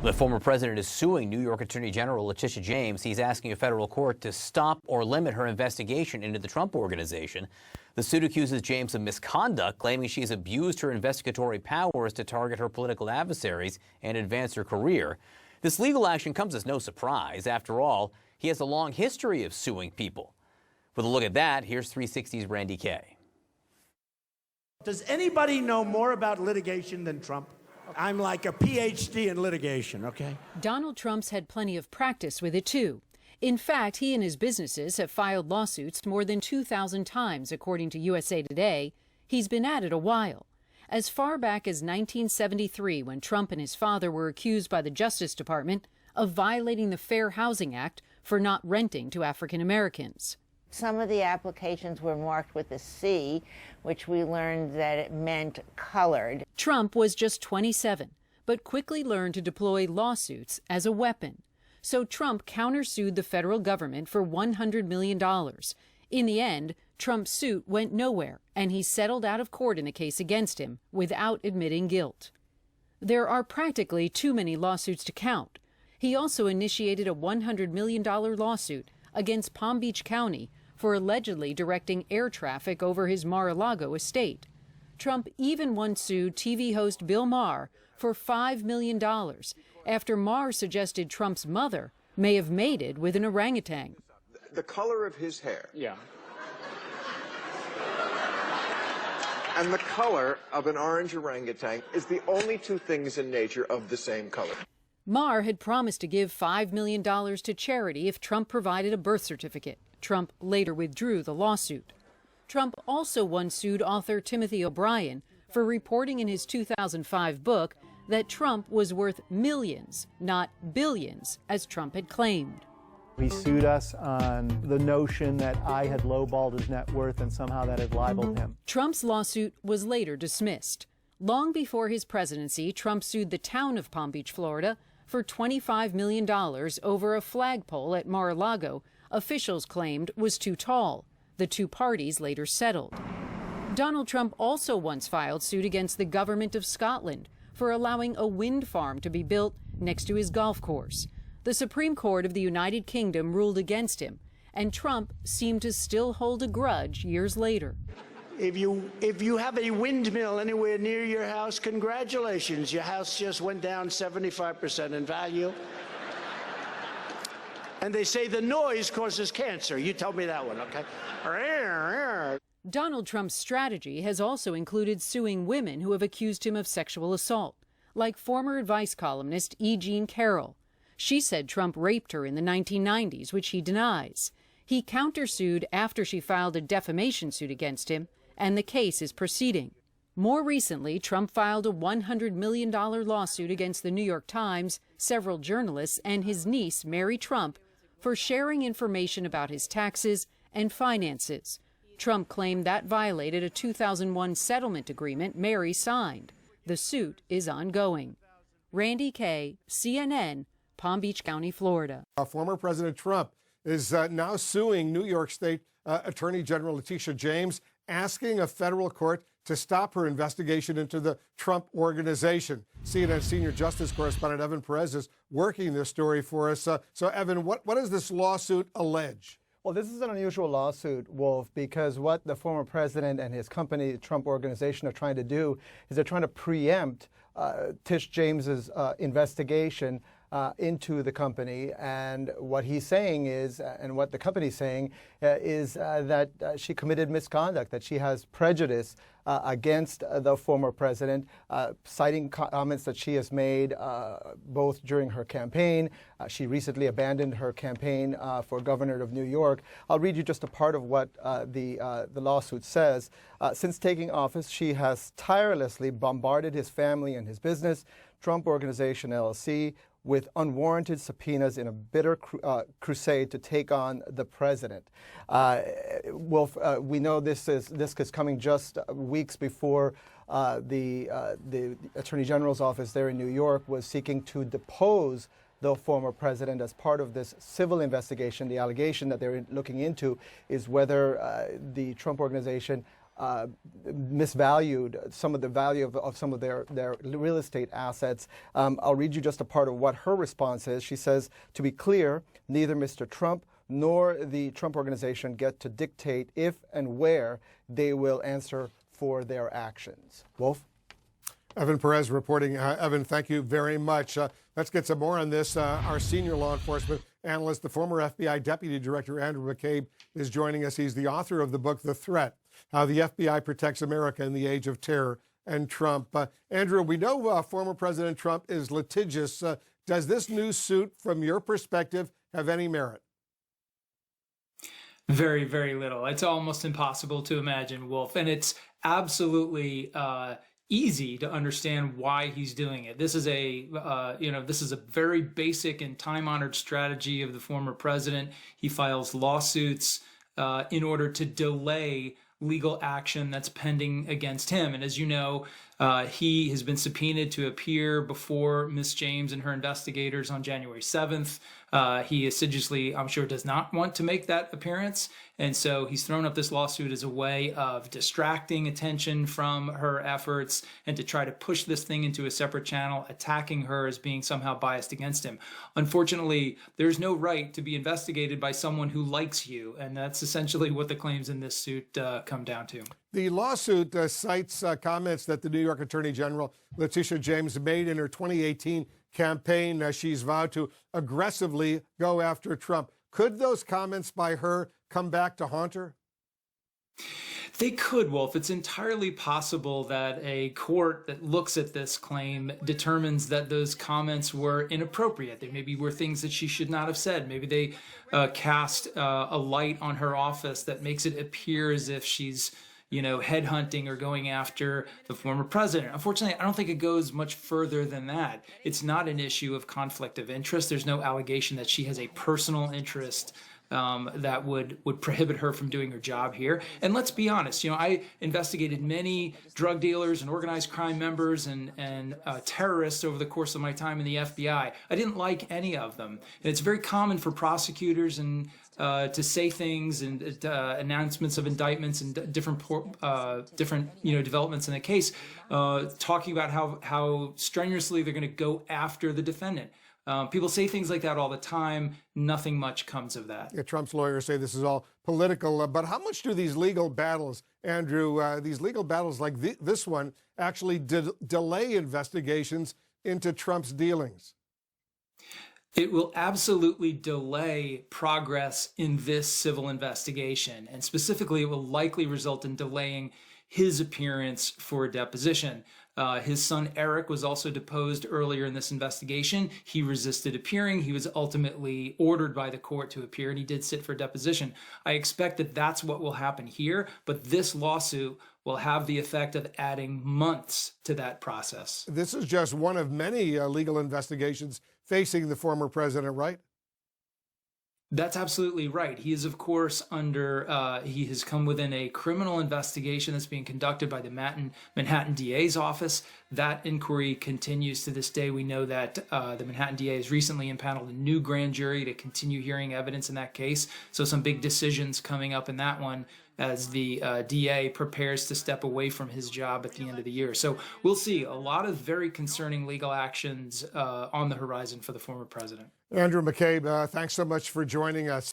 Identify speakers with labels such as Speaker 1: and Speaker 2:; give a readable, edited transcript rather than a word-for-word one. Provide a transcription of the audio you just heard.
Speaker 1: The former president is suing New York Attorney General Letitia James. He's asking a federal court to stop or limit her investigation into the Trump Organization. The suit accuses James of misconduct, claiming she's abused her investigatory powers to target her political adversaries and advance her career. This legal action comes as no surprise. After all, he has a long history of suing people. With a look at that, here's 360's Randy Kay.
Speaker 2: Does anybody know more about litigation than Trump? I'm like a PhD in litigation, okay?
Speaker 3: Donald Trump's had plenty of practice with it, too. In fact, he and his businesses have filed lawsuits more than 2,000 times, according to USA Today. He's been at it a while. As far back as 1973, when Trump and his father were accused by the Justice Department of violating the Fair Housing Act for not renting to African Americans.
Speaker 4: Some of the applications were marked with a C, which we learned that it meant colored.
Speaker 3: Trump was just 27, but quickly learned to deploy lawsuits as a weapon. So Trump countersued the federal government for $100 million. In the end, Trump's suit went nowhere, and he settled out of court in the case against him without admitting guilt. There are practically too many lawsuits to count. He also initiated a $100 million lawsuit against Palm Beach County for allegedly directing air traffic over his Mar-a-Lago estate. Trump even once sued TV host Bill Maher for $5 million after Maher suggested Trump's mother may have mated with an orangutan.
Speaker 5: The color of his hair.
Speaker 6: Yeah.
Speaker 5: And the color of an orange orangutan is the only two things in nature of the same color.
Speaker 3: Maher had promised to give $5 million to charity if Trump provided a birth certificate. Trump later withdrew the lawsuit. Trump also once sued author Timothy O'Brien for reporting in his 2005 book that Trump was worth millions, not billions, as Trump had claimed.
Speaker 7: He sued us on the notion that I had lowballed his net worth and somehow that had libeled him.
Speaker 3: Trump's lawsuit was later dismissed. Long before his presidency, Trump sued the town of Palm Beach, Florida, for $25 million over a flagpole at Mar-a-Lago officials claimed was too tall. The two parties later settled. Donald Trump also once filed suit against the government of Scotland for allowing a wind farm to be built next to his golf course. The Supreme Court of the United Kingdom ruled against him, and Trump seemed to still hold a grudge years later.
Speaker 2: If you have a windmill anywhere near your house, congratulations. Your house just went down 75% in value. And they say the noise causes cancer. You told me that one, okay?
Speaker 3: Donald Trump's strategy has also included suing women who have accused him of sexual assault, like former advice columnist E. Jean Carroll. She said Trump raped her in the 1990s, which he denies. He countersued after she filed a defamation suit against him, and the case is proceeding. More recently, Trump filed a $100 million lawsuit against the New York Times, several journalists, and his niece, Mary Trump, for sharing information about his taxes and finances. Trump claimed that violated a 2001 settlement agreement Mary signed. The suit is ongoing. Randy Kay, CNN, Palm Beach County, Florida.
Speaker 8: Former President Trump is now suing New York State Attorney General Letitia James, asking a federal court to stop her investigation into the Trump Organization. CNN senior justice correspondent Evan Perez is working this story for us. So, Evan, what does this lawsuit allege?
Speaker 7: Well, this is an unusual lawsuit, Wolf, because what the former president and his company, the Trump Organization, are trying to do is they're trying to preempt Tish James's investigation into the company, and what he's saying is, and what the company's saying, is that she committed misconduct, that she has prejudice against the former president, citing comments that she has made both during her campaign. She recently abandoned her campaign for governor of New York. I'll read you just a part of what the lawsuit says. Since taking office, she has tirelessly bombarded his family and his business, Trump Organization, LLC, with unwarranted subpoenas in a bitter crusade to take on the president. Wolf, we know this is coming just weeks before the Attorney General's office there in New York was seeking to depose the former president as part of this civil investigation. The allegation that they're looking into is whether the Trump Organization misvalued some of the value of some of their real estate assets. I'll read you just a part of what her response is. She says, to be clear, neither Mr. Trump nor the Trump Organization get to dictate if and where they will answer for their actions. Wolf?
Speaker 8: Evan Perez reporting. Evan, thank you very much. Let's get some more on this. Our senior law enforcement analyst, the former FBI Deputy Director Andrew McCabe, is joining us. He's the author of the book, The Threat, How the FBI Protects America in the Age of Terror and Trump. Andrew, we know former President Trump is litigious. Does this new suit, from your perspective, have any merit?
Speaker 6: Very, very little. It's almost impossible to imagine, Wolf. And it's absolutely easy to understand why he's doing it. This is a very basic and time-honored strategy of the former president. He files lawsuits in order to delay legal action that's pending against him. And as you know, he has been subpoenaed to appear before Ms. James and her investigators on January 7th. He assiduously, I'm sure, does not want to make that appearance. And so he's thrown up this lawsuit as a way of distracting attention from her efforts and to try to push this thing into a separate channel, attacking her as being somehow biased against him. Unfortunately, there's no right to be investigated by someone who likes you. And that's essentially what the claims in this suit come down to.
Speaker 8: The lawsuit cites comments that the New York Attorney General Letitia James made in her 2018 campaign. She's vowed to aggressively go after Trump. Could those comments by her come back to haunt her?
Speaker 6: They could, Wolf. It's entirely possible that a court that looks at this claim determines that those comments were inappropriate. They maybe were things that she should not have said. Maybe they cast a light on her office that makes it appear as if she's headhunting or going after the former president. Unfortunately, I don't think it goes much further than that. It's not an issue of conflict of interest. There's no allegation that she has a personal interest that would prohibit her from doing her job here. And let's be honest, I investigated many drug dealers and organized crime members and terrorists over the course of my time in the FBI. I didn't like any of them. And it's very common for prosecutors and to say things and announcements of indictments and different developments in the case, talking about how strenuously they're going to go after the defendant. People say things like that all the time. Nothing much comes of that.
Speaker 8: Yeah, Trump's lawyers say this is all political. But how much do these legal battles, Andrew, these legal battles like this one, actually delay investigations into Trump's dealings?
Speaker 6: It will absolutely delay progress in this civil investigation. And specifically, it will likely result in delaying his appearance for a deposition. His son, Eric, was also deposed earlier in this investigation. He resisted appearing. He was ultimately ordered by the court to appear, and he did sit for deposition. I expect that that's what will happen here, but this lawsuit will have the effect of adding months to that process.
Speaker 8: This is just one of many legal investigations facing the former president, right?
Speaker 6: That's absolutely right. He is, of course, he has come within a criminal investigation that's being conducted by the Manhattan DA's office. That inquiry continues to this day. We know that the Manhattan DA has recently impaneled a new grand jury to continue hearing evidence in that case. So some big decisions coming up in that one as the DA prepares to step away from his job at the end of the year. So we'll see a lot of very concerning legal actions on the horizon for the former president.
Speaker 8: Andrew McCabe, thanks so much for joining us.